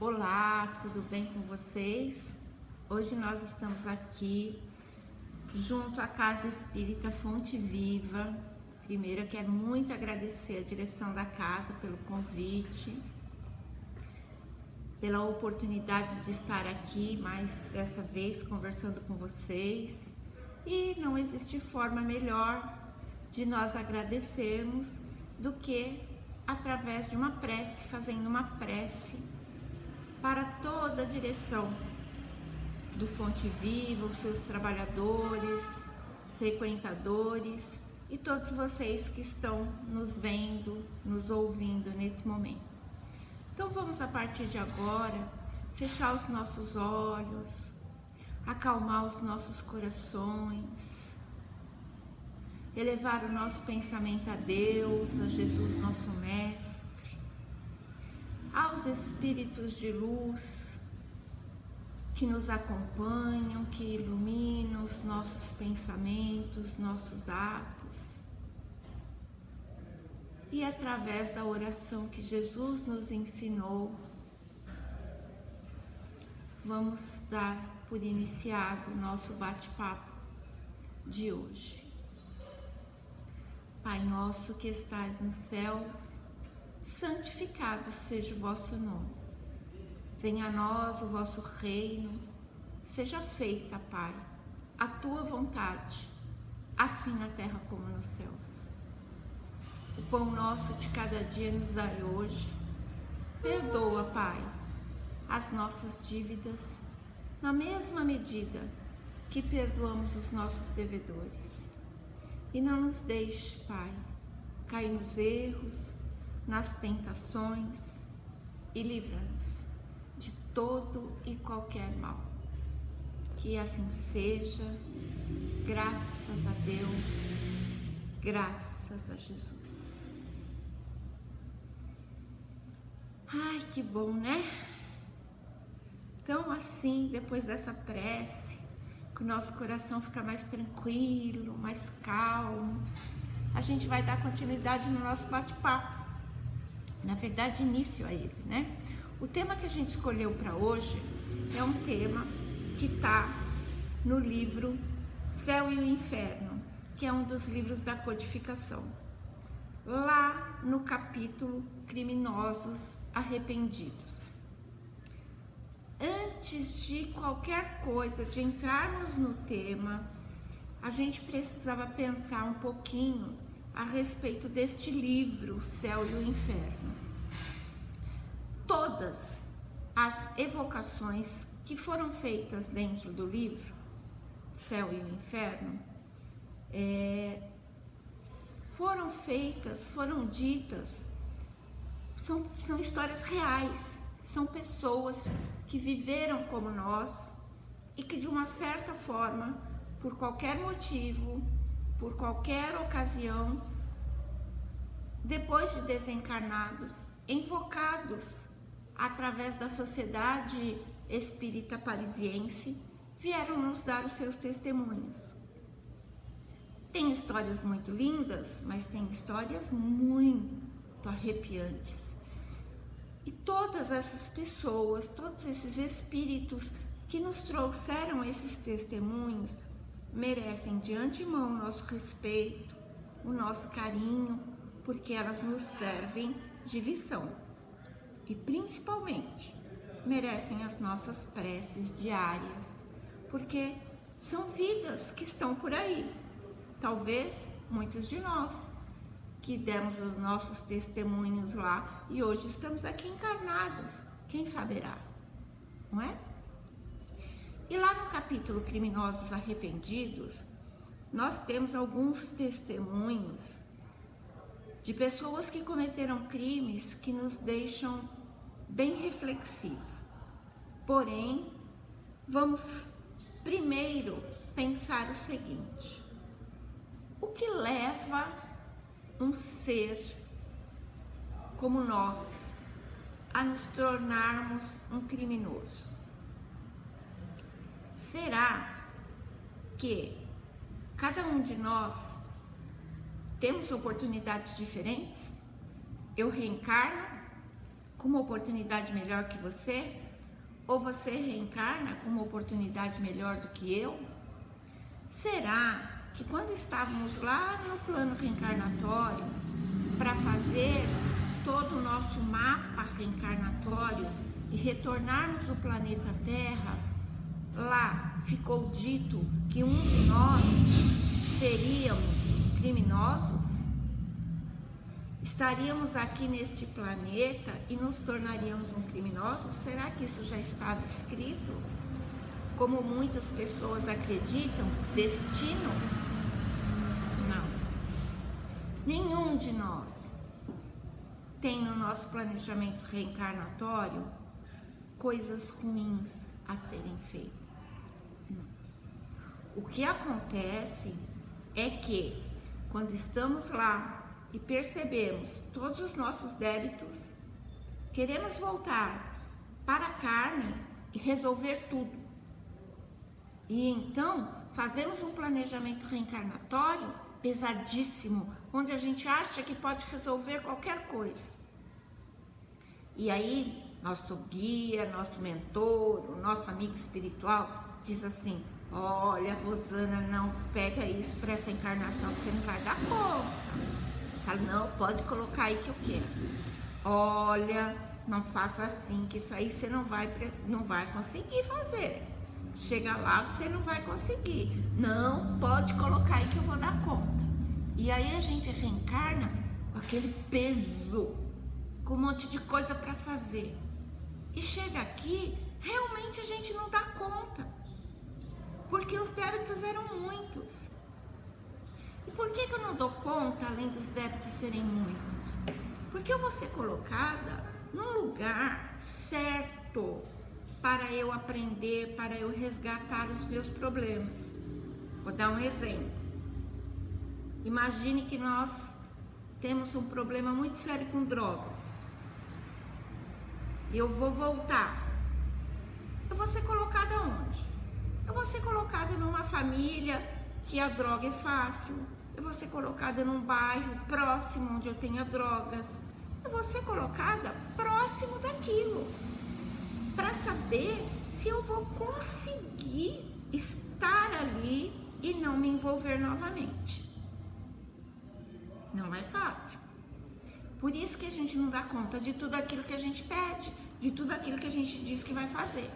Olá, tudo bem com vocês? Hoje nós estamos aqui junto à Casa Espírita Fonte Viva. Primeiro eu quero muito agradecer a direção da casa pelo convite, pela oportunidade de estar aqui mais dessa vez conversando com vocês. E não existe forma melhor de nós agradecermos do que através de uma prece, fazendo uma prece para toda a direção do Fonte Viva, os seus trabalhadores, frequentadores e todos vocês que estão nos vendo, nos ouvindo nesse momento. Então vamos, a partir de agora, fechar os nossos olhos, acalmar os nossos corações, elevar o nosso pensamento a Deus, a Jesus, nosso Mestre, aos espíritos de luz que nos acompanham, que iluminam os nossos pensamentos, nossos atos. E através da oração que Jesus nos ensinou, vamos dar por iniciado o nosso bate-papo de hoje. Pai nosso que estais nos céus, santificado seja o vosso nome. Venha a nós o vosso reino, seja feita, Pai, a tua vontade, assim na terra como nos céus. O pão nosso de cada dia nos dai hoje. Perdoa, Pai, as nossas dívidas, na mesma medida que perdoamos os nossos devedores. E não nos deixe, Pai, cair nos erros, nas tentações, e livra-nos de todo e qualquer mal. Que assim seja, graças a Deus, graças a Jesus. Ai, que bom, né? Então, assim, depois dessa prece, que o nosso coração fica mais tranquilo, mais calmo, a gente vai dar continuidade no nosso bate-papo. Na verdade, início a ele, né? O tema que a gente escolheu para hoje é um tema que está no livro Céu e o Inferno, que é um dos livros da codificação. Lá no capítulo Criminosos Arrependidos. Antes de qualquer coisa, de entrarmos no tema, a gente precisava pensar um pouquinho a respeito deste livro, O Céu e o Inferno. Todas as evocações que foram feitas dentro do livro, Céu e o Inferno, foram ditas, são histórias reais, são pessoas que viveram como nós e que de uma certa forma, por qualquer motivo, por qualquer ocasião, depois de desencarnados, invocados através da Sociedade Espírita Parisiense, vieram nos dar os seus testemunhos. Tem histórias muito lindas, mas tem histórias muito arrepiantes. E todas essas pessoas, todos esses espíritos que nos trouxeram esses testemunhos, merecem de antemão o nosso respeito, o nosso carinho, porque elas nos servem de lição. E principalmente, merecem as nossas preces diárias, porque são vidas que estão por aí. Talvez muitos de nós que demos os nossos testemunhos lá e hoje estamos aqui encarnados, quem saberá, não é? E lá no capítulo Criminosos Arrependidos, nós temos alguns testemunhos de pessoas que cometeram crimes que nos deixam bem reflexivos. Porém, vamos primeiro pensar o seguinte: o que leva um ser como nós a nos tornarmos um criminoso? Será que cada um de nós temos oportunidades diferentes? Eu reencarno com uma oportunidade melhor que você? Ou você reencarna com uma oportunidade melhor do que eu? Será que quando estávamos lá no plano reencarnatório, para fazer todo o nosso mapa reencarnatório e retornarmos ao planeta Terra, lá ficou dito que um de nós seríamos criminosos? Estaríamos aqui neste planeta e nos tornaríamos um criminoso? Será que isso já estava escrito? Como muitas pessoas acreditam, destino? Não. Nenhum de nós tem no nosso planejamento reencarnatório coisas ruins a serem feitas. Não. O que acontece é que quando estamos lá e percebemos todos os nossos débitos, queremos voltar para a carne e resolver tudo. E então fazemos um planejamento reencarnatório pesadíssimo, onde a gente acha que pode resolver qualquer coisa. E aí nosso guia, nosso mentor, o nosso amigo espiritual diz assim: olha, Rosana, não pega isso para essa encarnação que você não vai dar conta. Fala, não, pode colocar aí que eu quero. Olha, não faça assim, que isso aí você não vai conseguir fazer. Chega lá, você não vai conseguir. Não, pode colocar aí que eu vou dar conta. E aí a gente reencarna com aquele peso, com um monte de coisa para fazer. E chega aqui, realmente a gente não dá conta. Porque os débitos eram muitos. E por que eu não dou conta, além dos débitos serem muitos? Porque eu vou ser colocada num lugar certo para eu aprender, para eu resgatar os meus problemas. Vou dar um exemplo. Imagine que nós temos um problema muito sério com drogas. Eu vou voltar. Eu vou ser colocada onde? Eu vou ser colocada numa família que a droga é fácil. Eu vou ser colocada num bairro próximo onde eu tenha drogas. Eu vou ser colocada próximo daquilo, para saber se eu vou conseguir estar ali e não me envolver novamente. Não é fácil. Por isso que a gente não dá conta de tudo aquilo que a gente pede, de tudo aquilo que a gente diz que vai fazer.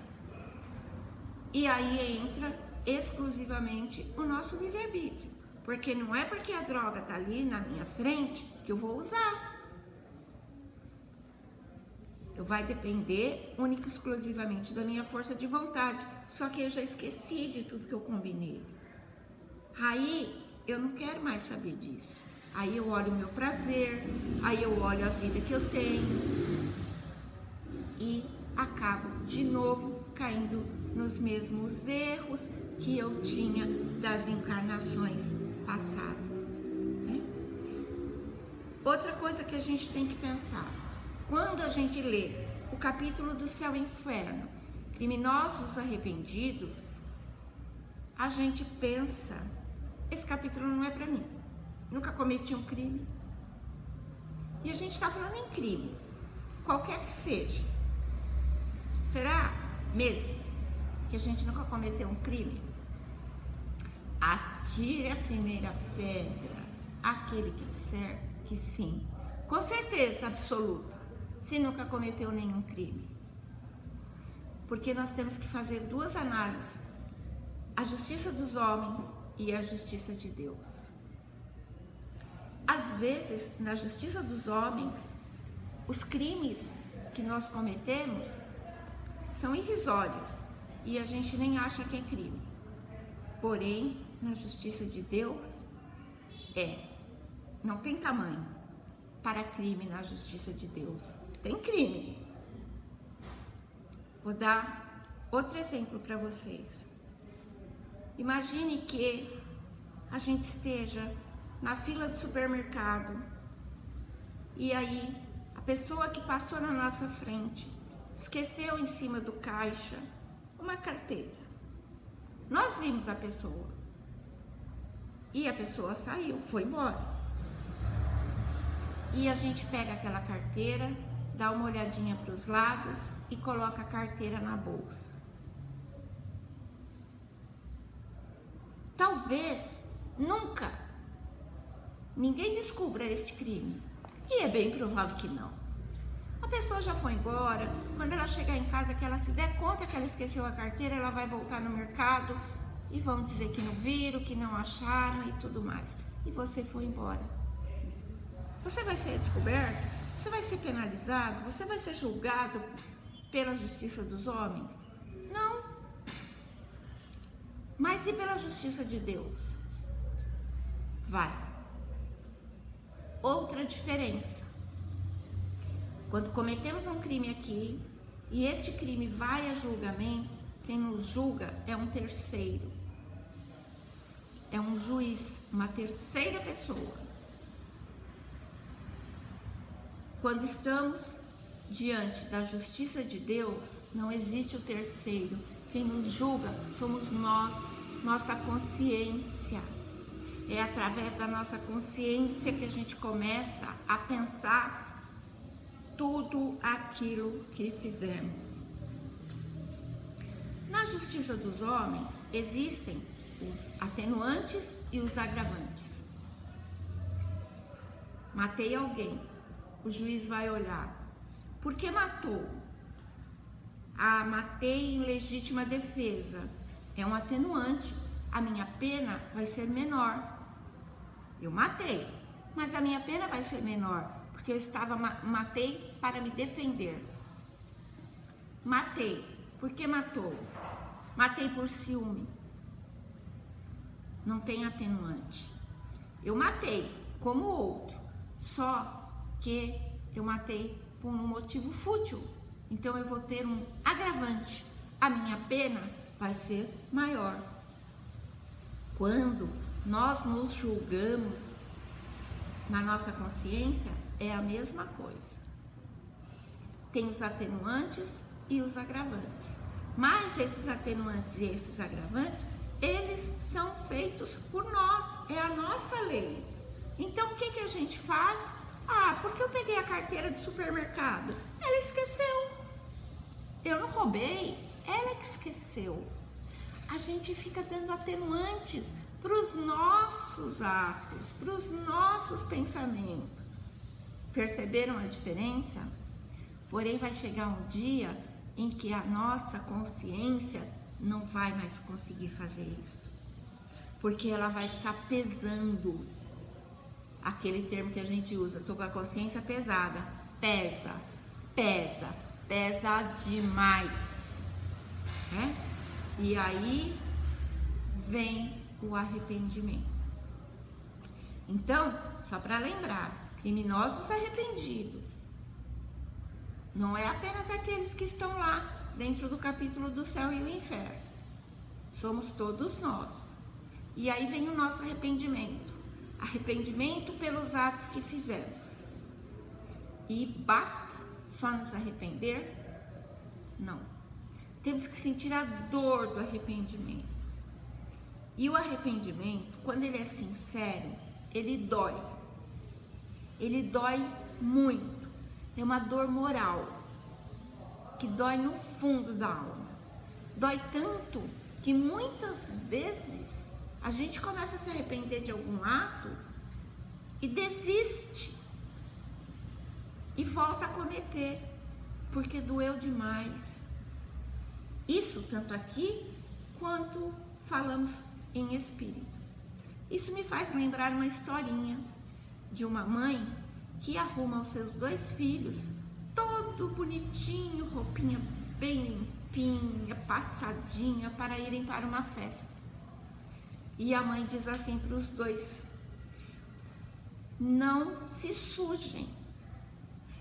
E aí entra exclusivamente o nosso livre-arbítrio. Porque não é porque a droga tá ali na minha frente que eu vou usar. Eu vai depender única e exclusivamente da minha força de vontade. Só que eu já esqueci de tudo que eu combinei. Aí eu não quero mais saber disso. Aí eu olho o meu prazer, aí eu olho a vida que eu tenho e acabo de novo caindo nos mesmos erros que eu tinha das encarnações passadas, né? Outra coisa que a gente tem que pensar, quando a gente lê o capítulo do Céu e Inferno, Criminosos Arrependidos, a gente pensa, esse capítulo não é para mim, nunca cometi um crime. E a gente está falando em crime, qualquer que seja. Será mesmo que a gente nunca cometeu um crime? Atire a primeira pedra, aquele que disser que sim, com certeza absoluta, se nunca cometeu nenhum crime. Porque nós temos que fazer duas análises, a justiça dos homens e a justiça de Deus. Às vezes, na justiça dos homens, os crimes que nós cometemos são irrisórios e a gente nem acha que é crime. Porém, na justiça de Deus, não tem tamanho para crime na justiça de Deus. Tem crime. Vou dar outro exemplo para vocês. Imagine que a gente esteja na fila do supermercado e aí a pessoa que passou na nossa frente esqueceu em cima do caixa uma carteira. Nós vimos a pessoa e a pessoa saiu, foi embora. E a gente pega aquela carteira, dá uma olhadinha para os lados e coloca a carteira na bolsa. Talvez nunca ninguém descubra este crime. E é bem provável que não. A pessoa já foi embora, quando ela chegar em casa, que ela se der conta que ela esqueceu a carteira, ela vai voltar no mercado e vão dizer que não viram, que não acharam e tudo mais. E você foi embora. Você vai ser descoberto, você vai ser penalizado, você vai ser julgado pela justiça dos homens? Não. Mas e pela justiça de Deus? Vai. Outra diferença. Quando cometemos um crime aqui e este crime vai a julgamento, quem nos julga é um terceiro. É um juiz, uma terceira pessoa. Quando estamos diante da justiça de Deus, não existe o terceiro. Quem nos julga somos nós, nossa consciência. É através da nossa consciência que a gente começa a pensar tudo aquilo que fizemos. Na justiça dos homens existem os atenuantes e os agravantes. Matei alguém, o juiz vai olhar. Por que matou? Ah, matei em legítima defesa. É um atenuante. A minha pena vai ser menor. Eu matei, mas a minha pena vai ser menor, porque eu matei para me defender. Matei. Por que matou? Matei por ciúme. Não tem atenuante. Eu matei como outro, só que eu matei por um motivo fútil. Então eu vou ter um agravante. A minha pena vai ser maior. Quando nós nos julgamos na nossa consciência, é a mesma coisa. Tem os atenuantes e os agravantes. Mas esses atenuantes e esses agravantes, eles são feitos por nós, é a nossa lei. Então o que a gente faz? Ah, porque eu peguei a carteira do supermercado? Ela esqueceu. Eu não roubei, ela que esqueceu. A gente fica dando atenuantes para os nossos atos, para os nossos pensamentos. Perceberam a diferença? Porém, vai chegar um dia em que a nossa consciência não vai mais conseguir fazer isso, porque ela vai ficar pesando. Aquele termo que a gente usa, tô com a consciência pesada. Pesa demais, né? E aí vem o arrependimento. Então, só para lembrar, criminosos arrependidos não é apenas aqueles que estão lá dentro do capítulo do céu e o inferno. Somos todos nós. E aí vem o nosso arrependimento. Arrependimento pelos atos que fizemos. E basta só nos arrepender? Não. Temos que sentir a dor do arrependimento. E o arrependimento, quando ele é sincero, ele dói. Ele dói muito. É uma dor moral, que dói no fundo da alma. Dói tanto que muitas vezes a gente começa a se arrepender de algum ato e desiste. E volta a cometer, porque doeu demais. Isso tanto aqui, quanto falamos em espírito. Isso me faz lembrar uma historinha de uma mãe que arruma os seus 2 filhos, todo bonitinho, roupinha bem limpinha, passadinha, para irem para uma festa. E a mãe diz assim para os 2: não se sujem,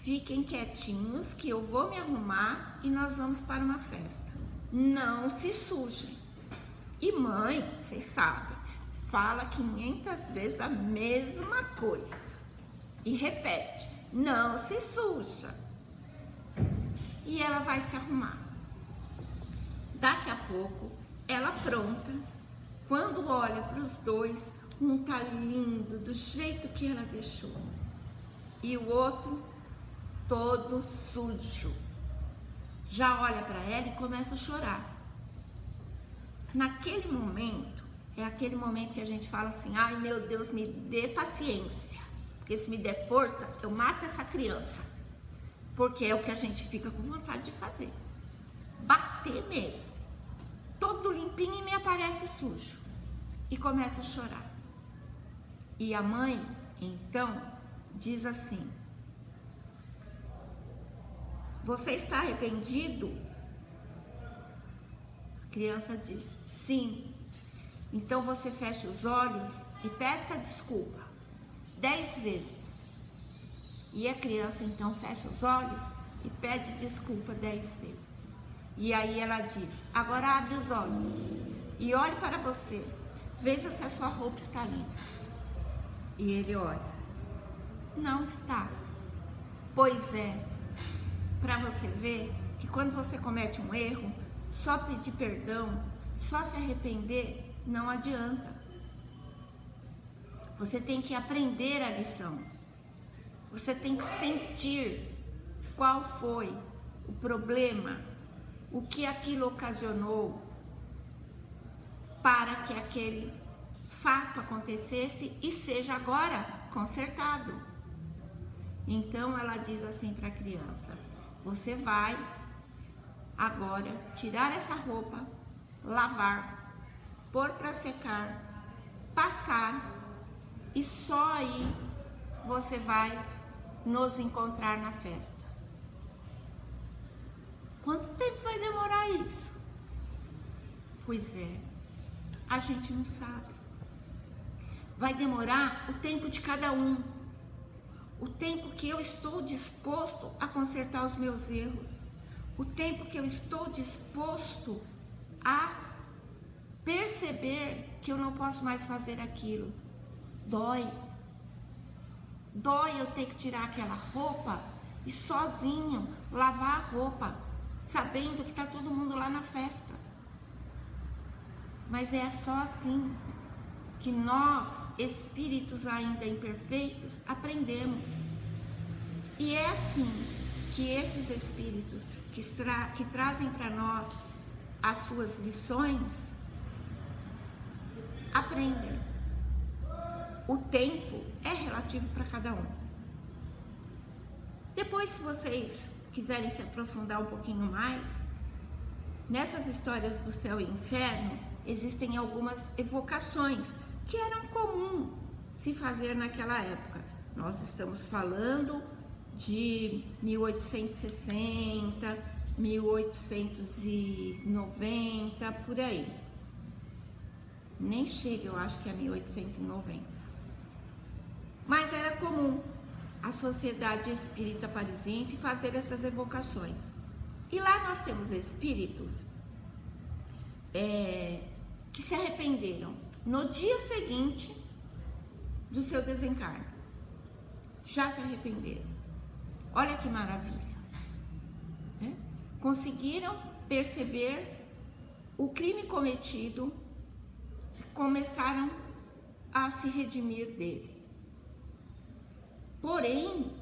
fiquem quietinhos que eu vou me arrumar e nós vamos para uma festa. Não se sujem. E mãe, vocês sabem, fala 500 vezes a mesma coisa. E repete, não se suja. E ela vai se arrumar. Daqui a pouco, ela pronta. Quando olha para os 2, um tá lindo, do jeito que ela deixou. E o outro todo sujo. Já olha para ela e começa a chorar. Naquele momento, é aquele momento que a gente fala assim: ai meu Deus, me dê paciência, porque se me der força, eu mato essa criança. Porque é o que a gente fica com vontade de fazer. Bater mesmo. Todo limpinho e me aparece sujo. E começa a chorar. E a mãe, então, diz assim: você está arrependido? A criança diz: sim. Então você fecha os olhos e peça desculpa 10 vezes. E a criança então fecha os olhos e pede desculpa 10 vezes. E aí ela diz: agora abre os olhos e olhe para você. Veja se a sua roupa está limpa. E ele olha: não está. Pois é, para você ver que quando você comete um erro, só pedir perdão, só se arrepender, não adianta. Você tem que aprender a lição. Você tem que sentir qual foi o problema, o que aquilo ocasionou para que aquele fato acontecesse e seja agora consertado. Então ela diz assim para a criança: você vai agora tirar essa roupa, lavar, pôr para secar, passar, e só aí você vai nos encontrar na festa. Quanto tempo vai demorar isso? Pois é, a gente não sabe. Vai demorar o tempo de cada um, o tempo que eu estou disposto a consertar os meus erros, o tempo que eu estou disposto a perceber que eu não posso mais fazer aquilo. Dói eu ter que tirar aquela roupa e sozinho lavar a roupa, sabendo que está todo mundo lá na festa. Mas é só assim que nós, espíritos ainda imperfeitos, aprendemos. E é assim que esses espíritos que trazem para nós as suas lições, aprendem. O tempo é relativo para cada um. Depois, se vocês quiserem se aprofundar um pouquinho mais, nessas histórias do céu e inferno, existem algumas evocações que eram comum se fazer naquela época. Nós estamos falando de 1860, 1890, por aí. Nem chega, eu acho que é 1890. Mas era comum a Sociedade Espírita Parisiense fazer essas evocações. E lá nós temos espíritos que se arrependeram no dia seguinte do seu desencarne. Já se arrependeram. Olha que maravilha. Conseguiram perceber o crime cometido e começaram a se redimir dele. Porém,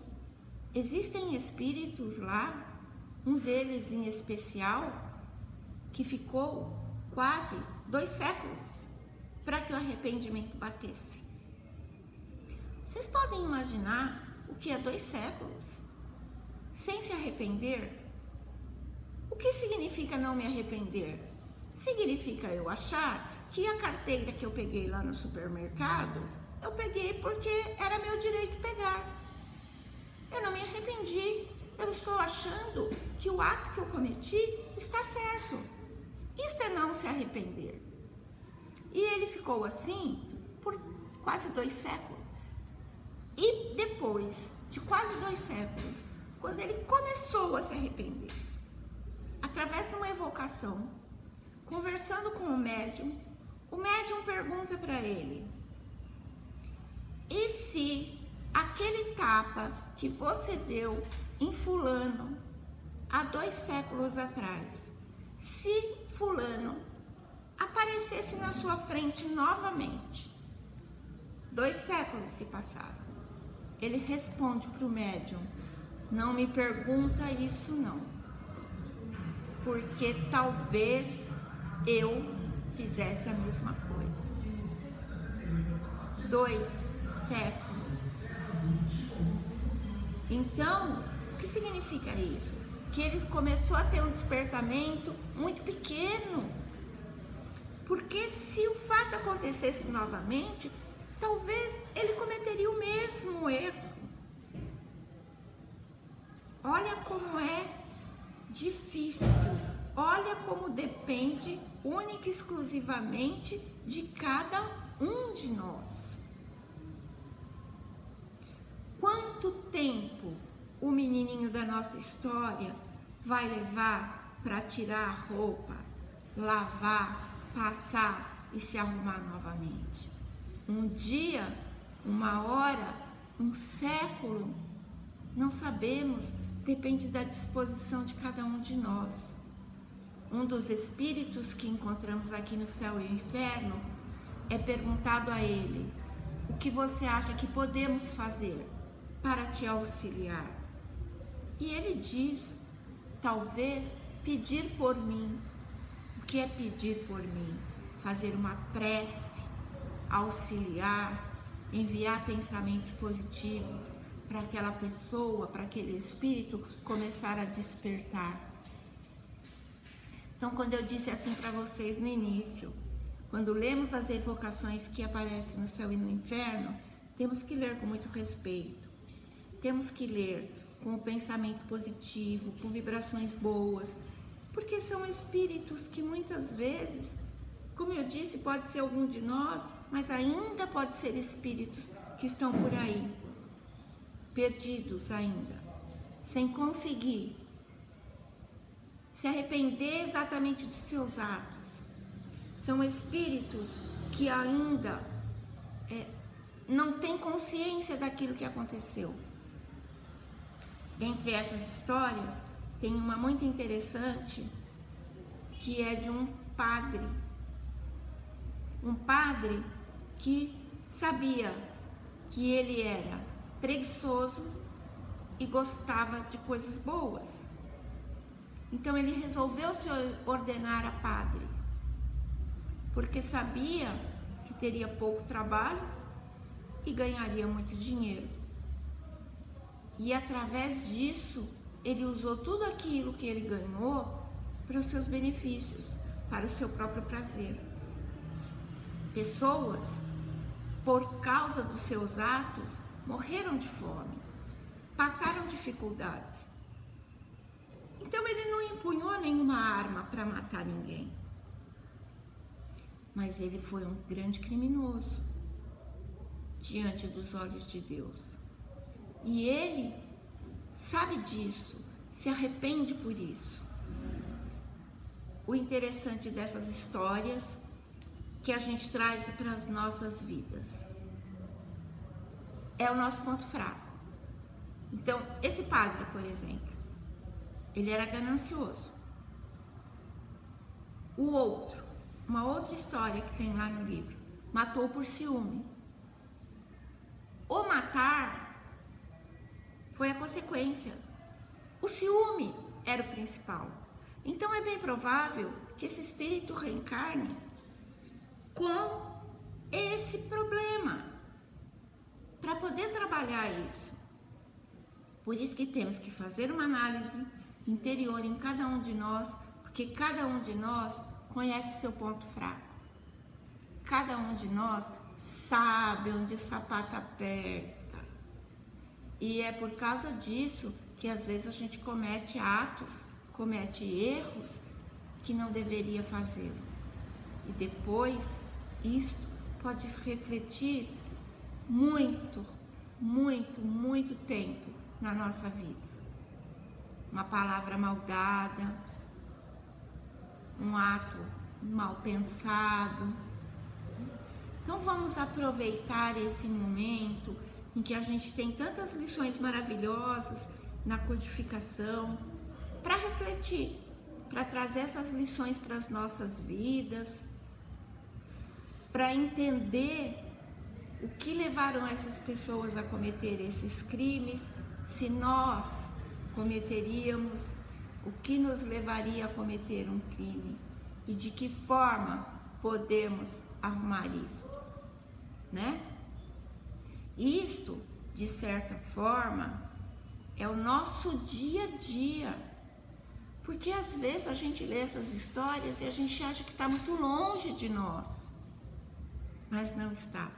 existem espíritos lá, um deles em especial, que ficou quase 2 séculos para que o arrependimento batesse. Vocês podem imaginar o que é 2 séculos sem se arrepender? O que significa não me arrepender? Significa eu achar que a carteira que eu peguei lá no supermercado, eu peguei porque era meu direito pegar. Eu não me arrependi. Eu estou achando que o ato que eu cometi está certo. Isto é não se arrepender. E ele ficou assim por quase 2 séculos. E depois de quase 2 séculos, quando ele começou a se arrepender, através de uma evocação, conversando com o médium pergunta para ele: e se aquele tapa que você deu em fulano há 2 séculos atrás, se fulano aparecesse na sua frente novamente? 2 séculos se passaram. Ele responde para o médium: Não me pergunta isso não, porque talvez eu fizesse a mesma coisa. 2 séculos. Então, o que significa isso? Que ele começou a ter um despertamento muito pequeno. Porque se o fato acontecesse novamente, talvez ele cometeria o mesmo erro. Olha como é difícil, olha como depende única e exclusivamente de cada um de nós. Quanto tempo o menininho da nossa história vai levar para tirar a roupa, lavar, passar e se arrumar novamente? Um dia, uma hora, um século? Não sabemos, depende da disposição de cada um de nós. Um dos espíritos que encontramos aqui no céu e no inferno é perguntado a ele: o que você acha que podemos fazer para te auxiliar? E ele diz: talvez pedir por mim. O que é pedir por mim? Fazer uma prece, auxiliar, enviar pensamentos positivos para aquela pessoa, para aquele espírito começar a despertar. Então, quando eu disse assim para vocês no início, quando lemos as evocações que aparecem no céu e no inferno, temos que ler com muito respeito, temos que ler com o pensamento positivo, com vibrações boas, porque são espíritos que muitas vezes, como eu disse, pode ser algum de nós, mas ainda pode ser espíritos que estão por aí, perdidos ainda, sem conseguir se arrepender exatamente de seus atos. São espíritos que ainda não têm consciência daquilo que aconteceu. Dentre essas histórias, tem uma muito interessante, que é de um padre que sabia que ele era preguiçoso e gostava de coisas boas. Então ele resolveu se ordenar a padre, porque sabia que teria pouco trabalho e ganharia muito dinheiro. E através disso, ele usou tudo aquilo que ele ganhou para os seus benefícios, para o seu próprio prazer. Pessoas, por causa dos seus atos, morreram de fome, passaram dificuldades. Então ele não empunhou nenhuma arma para matar ninguém. Mas ele foi um grande criminoso diante dos olhos de Deus. E ele sabe disso, se arrepende por isso. O interessante dessas histórias que a gente traz para as nossas vidas é o nosso ponto fraco. Então, esse padre, por exemplo, ele era ganancioso. O outro, uma outra história que tem lá no livro, matou por ciúme. O matar foi a consequência. O ciúme era o principal. Então é bem provável que esse espírito reencarne com esse problema, para poder trabalhar isso. Por isso que temos que fazer uma análise interior em cada um de nós, porque cada um de nós conhece seu ponto fraco. Cada um de nós sabe onde o sapato aperta. E é por causa disso que às vezes a gente comete atos, comete erros que não deveria fazer. E depois, isto pode refletir muito tempo na nossa vida. Uma palavra mal dada, um ato mal pensado. Então vamos aproveitar esse momento em que a gente tem tantas lições maravilhosas na codificação, para refletir, para trazer essas lições para as nossas vidas, para entender o que levaram essas pessoas a cometer esses crimes, se nós cometeríamos, o que nos levaria a cometer um crime e de que forma podemos arrumar isso, né? Isto, de certa forma, é o nosso dia a dia, porque às vezes a gente lê essas histórias e a gente acha que está muito longe de nós, mas não está.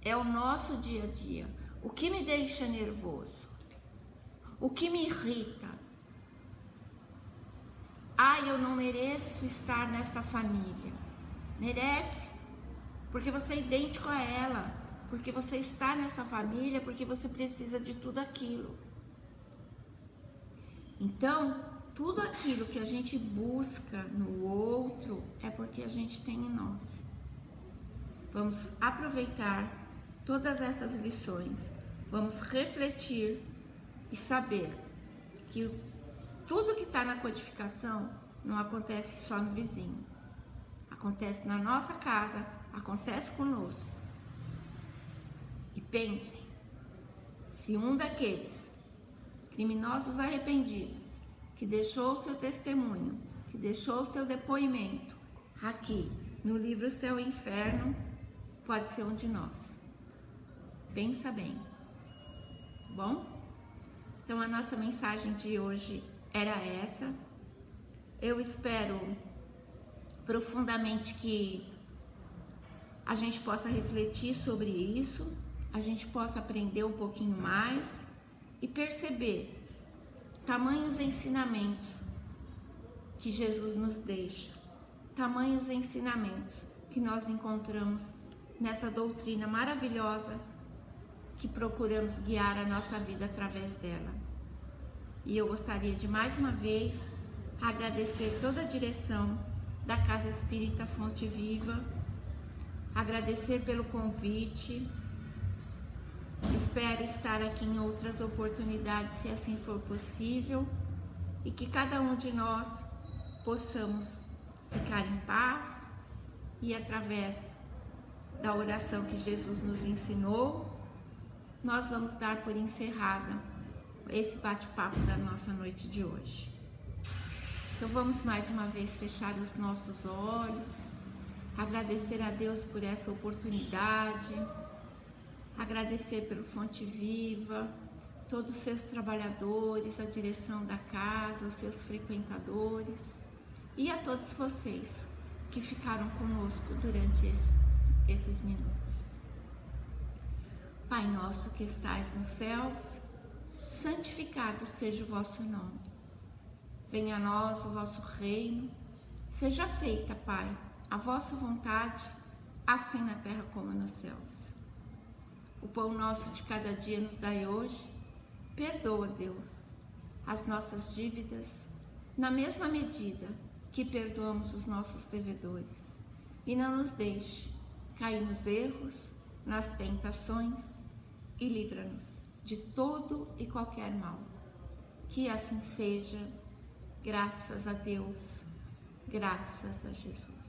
É o nosso dia a dia. O que me deixa nervoso? O que me irrita? Eu não mereço estar nesta família. Merece, porque você é idêntico a ela, porque você está nessa família, porque você precisa de tudo aquilo. Então, tudo aquilo que a gente busca no outro é porque a gente tem em nós. Vamos aproveitar todas essas lições, vamos refletir e saber que tudo que está na codificação não acontece só no vizinho, acontece na nossa casa, acontece conosco. E pensem, se um daqueles criminosos arrependidos que deixou o seu testemunho, que deixou o seu depoimento aqui no livro Céu e Inferno, pode ser um de nós. Pensa bem, bom? Então a nossa mensagem de hoje era essa. Eu espero profundamente que a gente possa refletir sobre isso, a gente possa aprender um pouquinho mais e perceber tamanhos ensinamentos que Jesus nos deixa, tamanhos ensinamentos que nós encontramos nessa doutrina maravilhosa que procuramos guiar a nossa vida através dela. E eu gostaria de mais uma vez agradecer toda a direção da Casa Espírita Fonte Viva, agradecer pelo convite. Espero estar aqui em outras oportunidades, se assim for possível, e que cada um de nós possamos ficar em paz e através da oração que Jesus nos ensinou, nós vamos dar por encerrada esse bate-papo da nossa noite de hoje. Então vamos mais uma vez fechar os nossos olhos, agradecer a Deus por essa oportunidade, agradecer pelo Fonte Viva, todos os seus trabalhadores, a direção da casa, os seus frequentadores e a todos vocês que ficaram conosco durante esses minutos. Pai nosso que estais nos céus, santificado seja o vosso nome. Venha a nós o vosso reino, seja feita, Pai, a vossa vontade, assim na terra como nos céus. O pão nosso de cada dia nos dai hoje. Perdoa, Deus, as nossas dívidas, na mesma medida que perdoamos os nossos devedores. E não nos deixe cair nos erros, nas tentações, e livra-nos de todo e qualquer mal. Que assim seja, graças a Deus, graças a Jesus.